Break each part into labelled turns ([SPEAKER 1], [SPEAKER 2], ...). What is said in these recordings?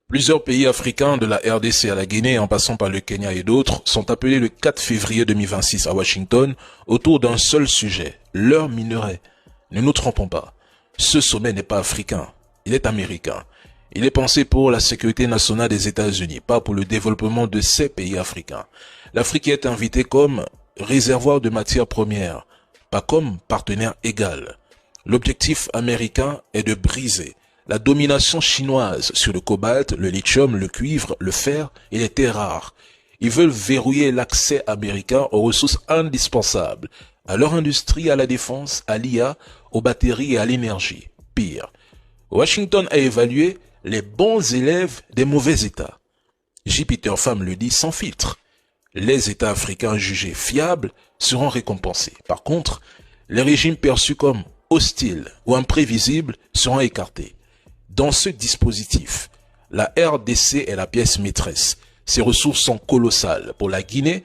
[SPEAKER 1] Plusieurs pays africains, de la RDC à la Guinée en passant par le Kenya et d'autres, sont appelés le 4 février 2026 à Washington autour d'un seul sujet, leurs minerais. Ne nous trompons pas, ce sommet n'est pas africain, il est américain. Il est pensé pour la sécurité nationale des États-Unis, pas pour le développement de ces pays africains. L'Afrique est invitée comme réservoir de matières premières, pas comme partenaire égal. L'objectif américain est de briser la domination chinoise sur le cobalt, le lithium, le cuivre, le fer et les terres rares. Ils veulent verrouiller l'accès américain aux ressources indispensables, à leur industrie, à la défense, à l'IA, aux batteries et à l'énergie. Pire, Washington a évalué les bons élèves des mauvais États. J. Peter Pham le dit sans filtre. Les États africains jugés fiables seront récompensés. Par contre, les régimes perçus comme hostiles ou imprévisibles seront écartés. Dans ce dispositif, la RDC est la pièce maîtresse. Ses ressources sont colossales. Pour la Guinée,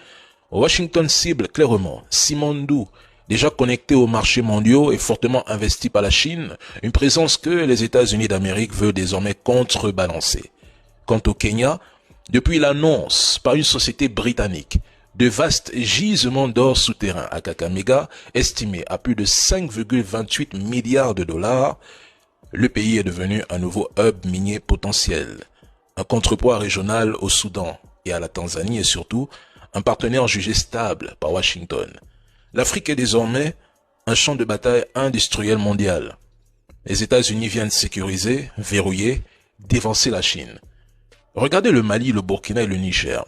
[SPEAKER 1] Washington cible clairement Simandou, déjà connecté aux marchés mondiaux et fortement investi par la Chine, une présence que les États-Unis d'Amérique veulent désormais contrebalancer. Quant au Kenya, depuis l'annonce par une société britannique de vastes gisements d'or souterrain à Kakamega, estimés à plus de 5,28 milliards de dollars, le pays est devenu un nouveau hub minier potentiel, un contrepoids régional au Soudan et à la Tanzanie et surtout un partenaire jugé stable par Washington. L'Afrique est désormais un champ de bataille industriel mondial. Les États-Unis viennent sécuriser, verrouiller, dévancer la Chine. Regardez le Mali, le Burkina et le Niger.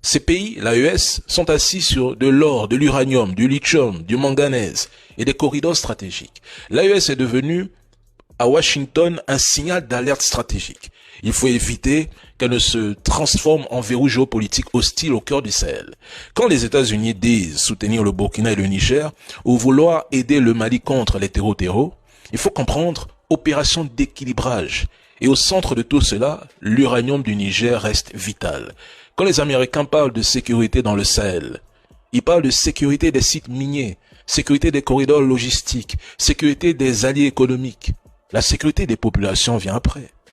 [SPEAKER 1] Ces pays, l'AES, sont assis sur de l'or, de l'uranium, du lithium, du manganèse et des corridors stratégiques. L'AES est devenu à Washington un signal d'alerte stratégique. Il faut éviter qu'elle ne se transforme en verrou géopolitique hostile au cœur du Sahel. Quand les États-Unis disent soutenir le Burkina et le Niger ou vouloir aider le Mali contre les terreaux, il faut comprendre opération d'équilibrage. Et au centre de tout cela, l'uranium du Niger reste vital. Quand les Américains parlent de sécurité dans le Sahel, ils parlent de sécurité des sites miniers, sécurité des corridors logistiques, sécurité des alliés économiques. La sécurité des populations vient après.